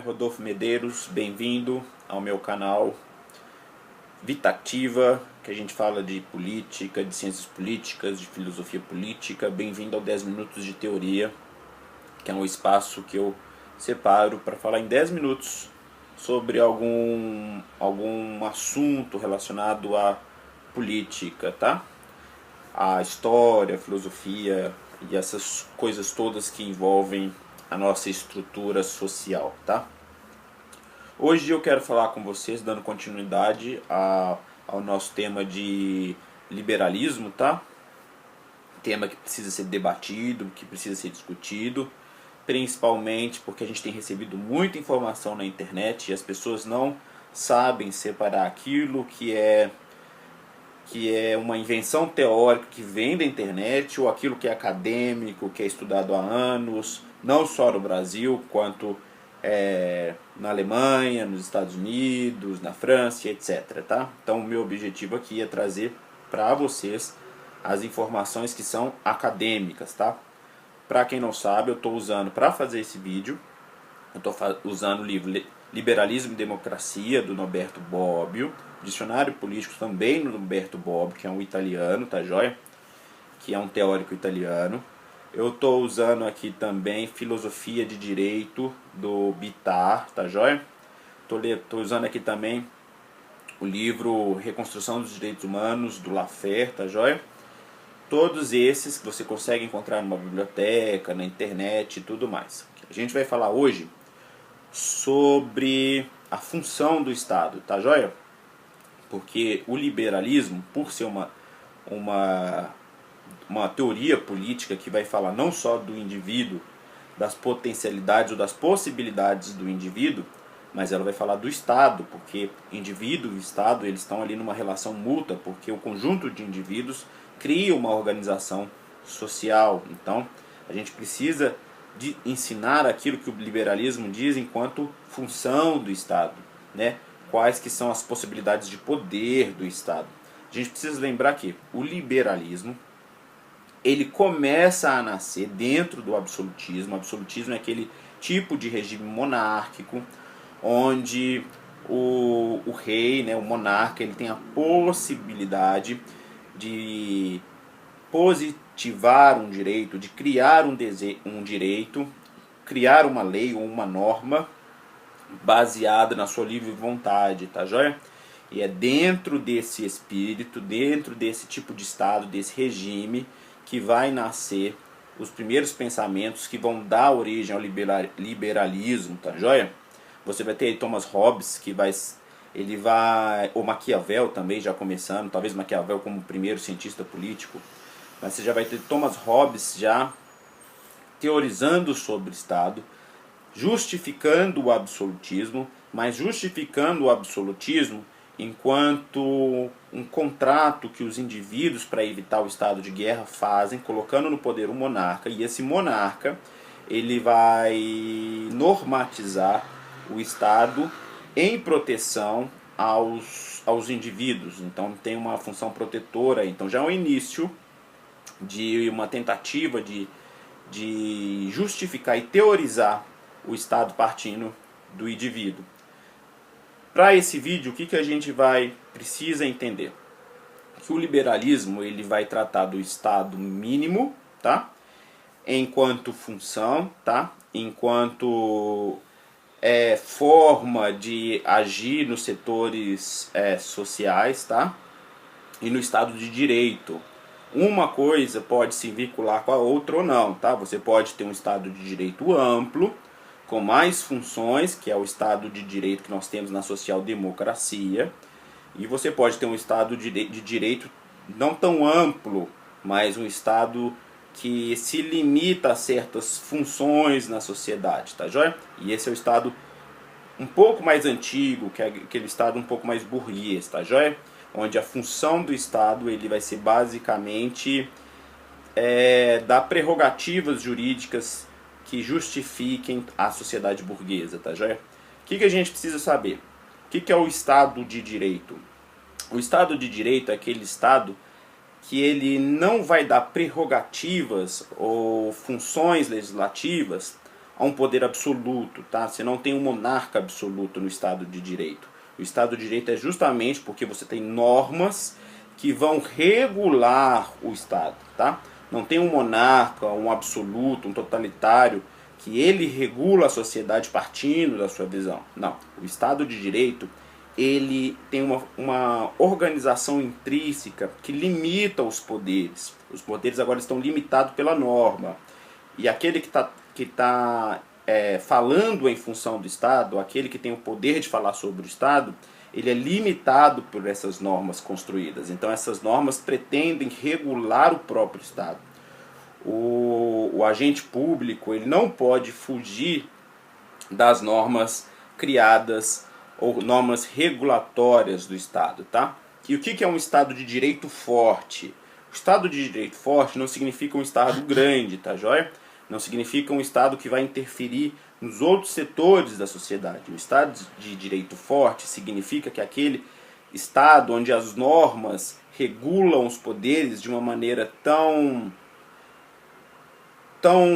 Rodolfo Medeiros, bem-vindo ao meu canal Vitativa, que a gente fala de política, de ciências políticas, de filosofia política. Bem-vindo ao 10 minutos de teoria, que é um espaço que eu separo para falar em 10 minutos sobre algum assunto relacionado à política, tá? A história, a filosofia e essas coisas todas que envolvem a nossa estrutura social, tá? Hoje eu quero falar com vocês, dando continuidade ao nosso tema de liberalismo, tá? Tema que precisa ser debatido, que precisa ser discutido, principalmente porque a gente tem recebido muita informação na internet e as pessoas não sabem separar aquilo que é uma invenção teórica que vem da internet ou aquilo que é acadêmico, que é estudado há anos, não só no Brasil, quanto na Alemanha, nos Estados Unidos, na França, etc. Tá? Então o meu objetivo aqui é trazer para vocês as informações que são acadêmicas. Tá? Para quem não sabe, eu estou usando para fazer esse vídeo, eu estou usando o livro Liberalismo e Democracia, do Norberto Bobbio, Dicionário Político também do Norberto Bobbio, que é um italiano, tá joia? Que é um teórico italiano. Eu estou usando aqui também Filosofia de Direito, do Bittar, tá joia? Estou usando aqui também o livro Reconstrução dos Direitos Humanos, do Laffer, tá joia? Todos esses que você consegue encontrar numa biblioteca, na internet e tudo mais. A gente vai falar hoje sobre a função do Estado, tá joia? Porque o liberalismo, por ser uma teoria política que vai falar não só do indivíduo, das potencialidades ou das possibilidades do indivíduo, mas ela vai falar do Estado, porque indivíduo e Estado eles estão ali numa relação mútua, porque o conjunto de indivíduos cria uma organização social. Então, a gente precisa de ensinar aquilo que o liberalismo diz enquanto função do Estado, né? Quais que são as possibilidades de poder do Estado. A gente precisa lembrar que o liberalismo ele começa a nascer dentro do absolutismo. O absolutismo é aquele tipo de regime monárquico onde o rei, né, o monarca, ele tem a possibilidade de positivar um direito, de criar um direito, criar uma lei ou uma norma baseada na sua livre vontade, tá joia? E é dentro desse espírito, dentro desse tipo de Estado, desse regime, que vai nascer os primeiros pensamentos que vão dar origem ao liberalismo, tá joia? Você vai ter aí Thomas Hobbes, ou Maquiavel também, já começando, talvez Maquiavel como primeiro cientista político, mas você já vai ter Thomas Hobbes já teorizando sobre o Estado, justificando o absolutismo, mas justificando o absolutismo enquanto um contrato que os indivíduos, para evitar o estado de guerra, fazem, colocando no poder um monarca, e esse monarca ele vai normatizar o Estado em proteção aos indivíduos. Então tem uma função protetora. Então já é o início de uma tentativa de justificar e teorizar o Estado partindo do indivíduo. Para esse vídeo, o que a gente precisa entender? Que o liberalismo ele vai tratar do Estado mínimo, tá? Enquanto função, tá? Enquanto forma de agir nos setores sociais, tá? E no Estado de Direito. Uma coisa pode se vincular com a outra ou não, tá? Você pode ter um Estado de Direito amplo, com mais funções, que é o Estado de Direito que nós temos na social-democracia, e você pode ter um Estado de Direito não tão amplo, mas um Estado que se limita a certas funções na sociedade, tá joia? E esse é o Estado um pouco mais antigo, que é aquele Estado um pouco mais burguês, tá joia? Onde a função do Estado ele vai ser basicamente dar prerrogativas jurídicas que justifiquem a sociedade burguesa, tá joia? O que a gente precisa saber? O que é o Estado de Direito? O Estado de Direito é aquele Estado que ele não vai dar prerrogativas ou funções legislativas a um poder absoluto, tá? Você não tem um monarca absoluto no Estado de Direito. O Estado de Direito é justamente porque você tem normas que vão regular o Estado, tá? Não tem um monarca, um absoluto, um totalitário, que ele regula a sociedade partindo da sua visão. Não. O Estado de Direito, ele tem uma organização intrínseca que limita os poderes. Os poderes agora estão limitados pela norma. E aquele que tá falando em função do Estado, aquele que tem o poder de falar sobre o Estado, ele é limitado por essas normas construídas. Então essas normas pretendem regular o próprio Estado. O agente público, ele não pode fugir das normas criadas ou normas regulatórias do Estado, tá? E o que é um Estado de Direito forte? O Estado de Direito forte não significa um Estado grande, tá joia? Não significa um Estado que vai interferir nos outros setores da sociedade. O Estado de Direito forte significa que aquele Estado onde as normas regulam os poderes de uma maneira tão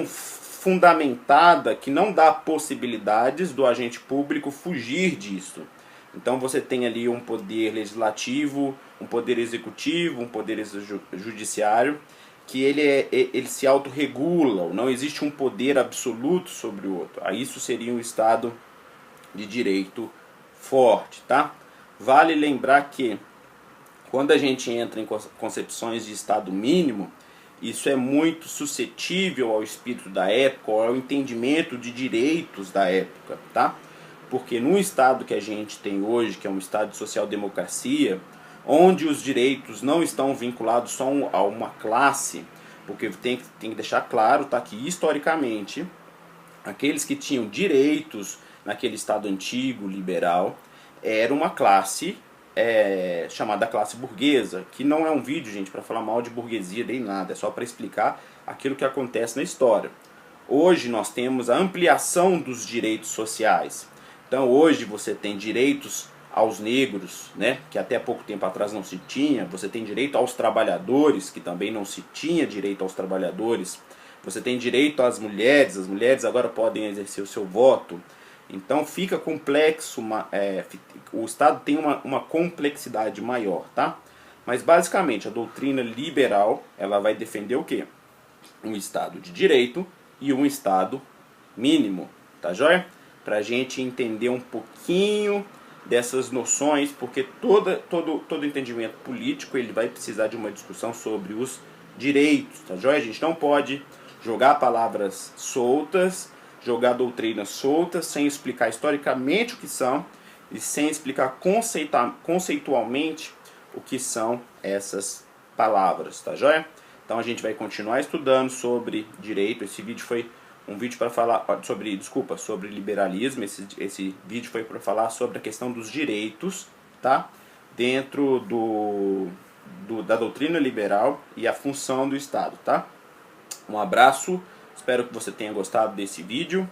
fundamentada que não dá possibilidades do agente público fugir disso. Então você tem ali um poder legislativo, um poder executivo, um poder judiciário, que ele se autorregula, não existe um poder absoluto sobre o outro. Aí isso seria um Estado de Direito forte, tá? Vale lembrar que quando a gente entra em concepções de Estado mínimo, isso é muito suscetível ao espírito da época, ao entendimento de direitos da época, tá? Porque no Estado que a gente tem hoje, que é um Estado de social-democracia, onde os direitos não estão vinculados só a uma classe, porque tem que deixar claro, tá, que historicamente aqueles que tinham direitos naquele Estado antigo, liberal, era uma classe chamada classe burguesa, que não é um vídeo, gente, para falar mal de burguesia nem nada, é só para explicar aquilo que acontece na história. Hoje nós temos a ampliação dos direitos sociais. Então hoje você tem direitos aos negros, né, que até pouco tempo atrás não se tinha. Você tem direito aos trabalhadores, que também não se tinha direito aos trabalhadores. Você tem direito às mulheres, as mulheres agora podem exercer o seu voto. Então fica complexo, o Estado tem uma complexidade maior, tá? Mas basicamente a doutrina liberal, ela vai defender o quê? Um Estado de direito e um Estado mínimo, tá joia? Pra gente entender um pouquinho dessas noções, porque todo entendimento político ele vai precisar de uma discussão sobre os direitos, tá joia? A gente não pode jogar palavras soltas, jogar doutrinas soltas, sem explicar historicamente o que são e sem explicar conceitualmente o que são essas palavras, tá joia? Então a gente vai continuar estudando sobre direito. Esse vídeo foi um vídeo para falar sobre liberalismo. Esse vídeo foi para falar sobre a questão dos direitos, tá? Dentro da doutrina liberal e a função do Estado, tá? Um abraço, espero que você tenha gostado desse vídeo.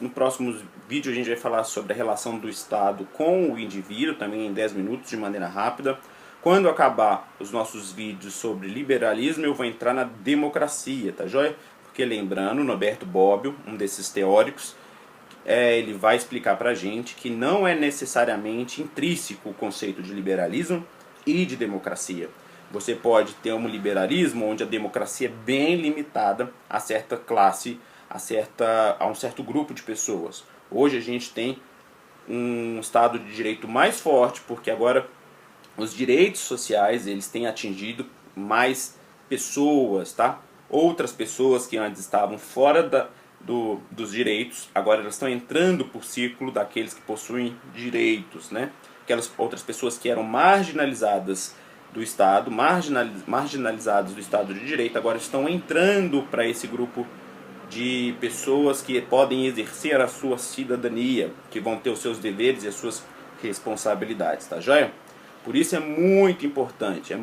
No próximo vídeo a gente vai falar sobre a relação do Estado com o indivíduo, também em 10 minutos, de maneira rápida. Quando acabar os nossos vídeos sobre liberalismo, eu vou entrar na democracia, tá joia? Porque lembrando, Norberto Bobbio, um desses teóricos, ele vai explicar pra gente que não é necessariamente intrínseco o conceito de liberalismo e de democracia. Você pode ter um liberalismo onde a democracia é bem limitada a certa classe, a um certo grupo de pessoas. Hoje a gente tem um Estado de Direito mais forte, porque agora os direitos sociais eles têm atingido mais pessoas, tá? Outras pessoas que antes estavam fora dos direitos, agora elas estão entrando por círculo daqueles que possuem direitos, né? Aquelas outras pessoas que eram marginalizadas do Estado, marginalizados do Estado de Direito, agora estão entrando para esse grupo de pessoas que podem exercer a sua cidadania, que vão ter os seus deveres e as suas responsabilidades, tá joia? Por isso é muito importante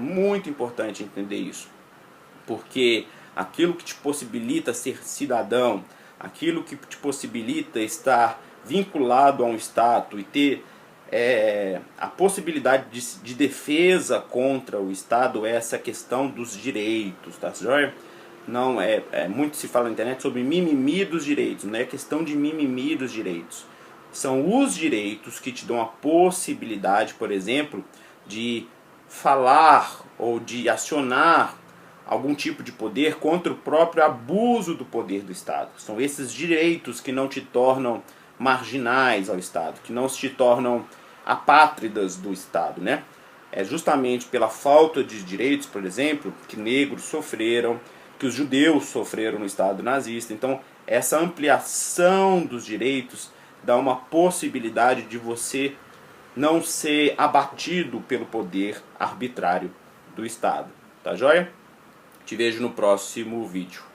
entender isso, porque aquilo que te possibilita ser cidadão, aquilo que te possibilita estar vinculado a um Estado e ter a possibilidade de defesa contra o Estado é essa questão dos direitos, tá joia? não muito se fala na internet sobre mimimi dos direitos, não é questão de mimimi dos direitos. São os direitos que te dão a possibilidade, por exemplo, de falar ou de acionar algum tipo de poder contra o próprio abuso do poder do Estado. São esses direitos que não te tornam marginais ao Estado, que não te tornam apátridas do Estado, né? É justamente pela falta de direitos, por exemplo, que negros sofreram, que os judeus sofreram no Estado nazista. Então, essa ampliação dos direitos dá uma possibilidade de você não ser abatido pelo poder arbitrário do Estado. Tá joia? Te vejo no próximo vídeo.